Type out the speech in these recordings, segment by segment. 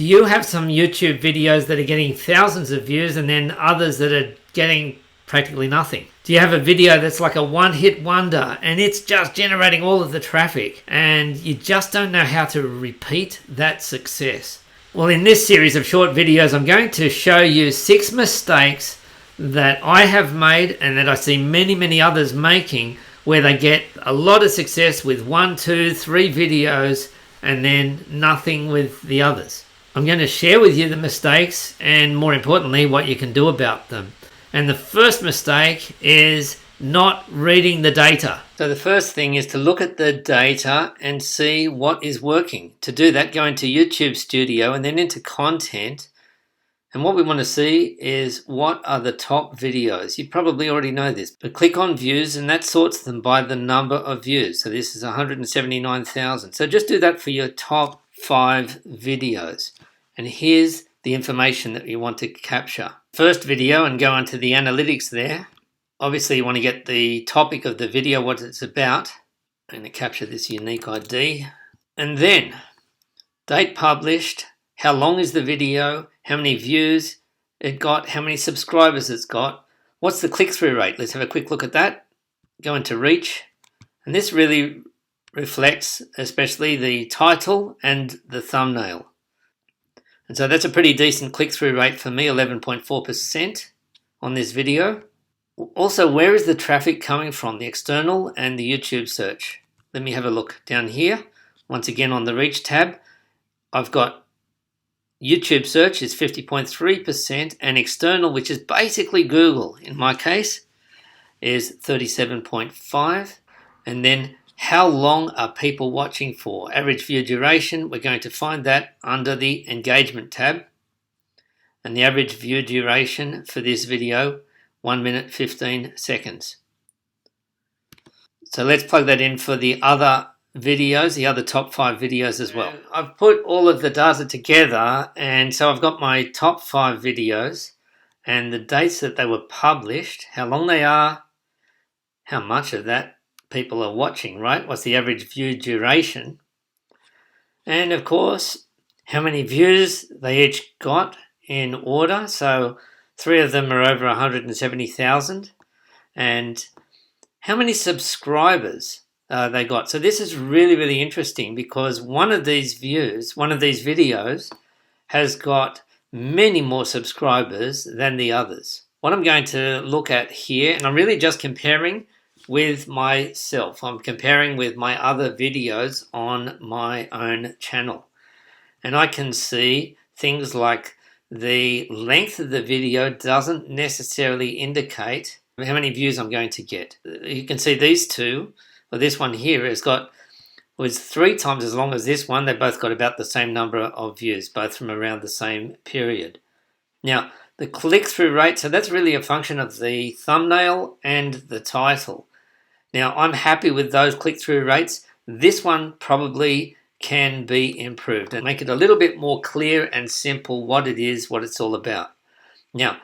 Do you have some YouTube videos that are getting thousands of views and then others that are getting practically nothing? Do you have a video that's like a one-hit wonder and it's just generating all of the traffic and you just don't know how to repeat that success? Well, in this series of short videos, I'm going to show you 6 mistakes that I have made and that I see many others making, where they get a lot of success with 1, 2, 3 videos and then nothing with the others. I'm going to share with you the mistakes and, more importantly, what you can do about them. And the first mistake is not reading the data. So the first thing is to look at the data and see what is working. To do that, go into YouTube Studio and then into Content. And what we want to see is what are the top videos. You probably already know this, but click on views and that sorts them by the number of views. So this is 179,000. So just do that for your top 5 videos. And here's the information that you want to capture. First video, and go into the analytics there. Obviously you want to get the topic of the video, what it's about. I'm going to capture this unique ID. And then date published, how long is the video, how many views it got, how many subscribers it's got, what's the click-through rate. Let's have a quick look at that. Go into reach, and this really reflects especially the title and the thumbnail. And so that's a pretty decent click-through rate for me, 11.4% on this video. Also, where is the traffic coming from, the external and the YouTube search? Let me have a look down here. Once again on the reach tab, I've got YouTube search is 50.3% and external, which is basically Google in my case, is 37.5%. And then how long are people watching for? Average view duration, we're going to find that under the engagement tab. And the average view duration for this video, 1 minute 15 seconds. So let's plug that in for the other videos, the other top 5 videos as well. I've put all of the data together, and so I've got my top 5 videos and the dates that they were published, how long they are, how much of that people are watching, right? What's the average view duration? And of course, how many views they each got in order. So 3 of them are over 170,000. And how many subscribers they got. So this is really interesting, because one of these videos has got many more subscribers than the others. What I'm going to look at here, and I'm really just comparing with myself. I'm comparing with my other videos on my own channel. And I can see things like the length of the video doesn't necessarily indicate how many views I'm going to get. You can see these two, or this one here was 3 times as long as this one. They both got about the same number of views, both from around the same period. Now, the click-through rate, so that's really a function of the thumbnail and the title. Now, I'm happy with those click-through rates. This one probably can be improved and make it a little bit more clear and simple what it is, what it's all about. Now,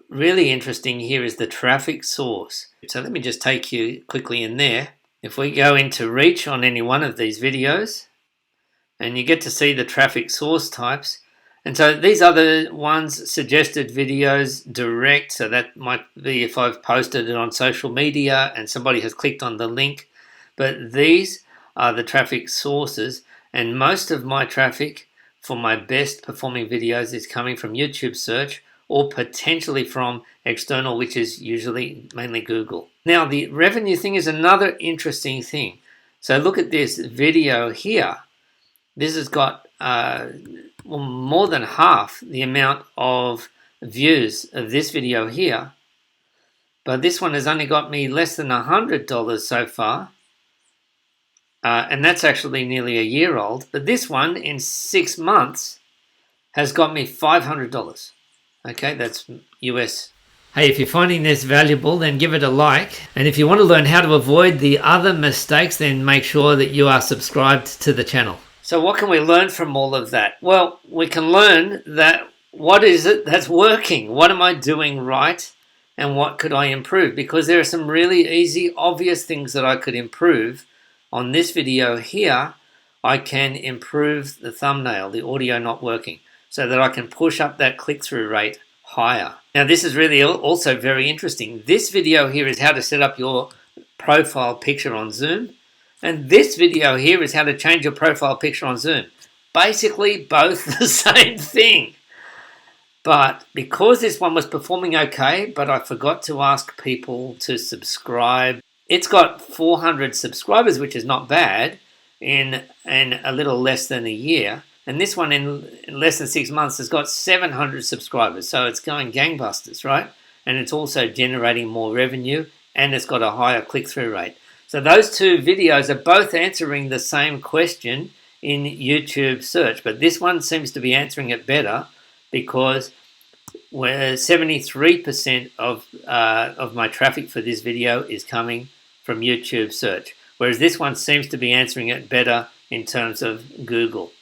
really interesting here is the traffic source. So let me just take you quickly in there. If we go into reach on any one of these videos, and you get to see the traffic source types. And so these are the ones suggested videos direct. So that might be if I've posted it on social media and somebody has clicked on the link. But these are the traffic sources. And most of my traffic for my best performing videos is coming from YouTube search, or potentially from external, which is usually mainly Google. Now, the revenue thing is another interesting thing. So look at this video here. This has got more than half the amount of views of this video here. But this one has only got me less than $100 so far. And that's actually nearly a year old. But this one, in 6 months, has got me $500. Okay, that's US. Hey, if you're finding this valuable, then give it a like. And if you want to learn how to avoid the other mistakes, then make sure that you are subscribed to the channel. So what can we learn from all of that? Well, we can learn that what is it that's working? What am I doing right? And what could I improve? Because there are some really easy, obvious things that I could improve. On this video here, I can improve the thumbnail, the audio not working. so that I can push up that click-through rate higher. Now, this is really also very interesting. This video here is how to set up your profile picture on Zoom. And this video here is how to change your profile picture on Zoom. Basically, both the same thing. But because this one was performing okay, but I forgot to ask people to subscribe, it's got 400 subscribers, which is not bad, in a little less than a year. And this one in less than 6 months has got 700 subscribers. So it's going gangbusters, right? And it's also generating more revenue, and it's got a higher click-through rate. So those two videos are both answering the same question in YouTube search, but this one seems to be answering it better because where 73% of my traffic for this video is coming from YouTube search, whereas this one seems to be answering it better in terms of Google.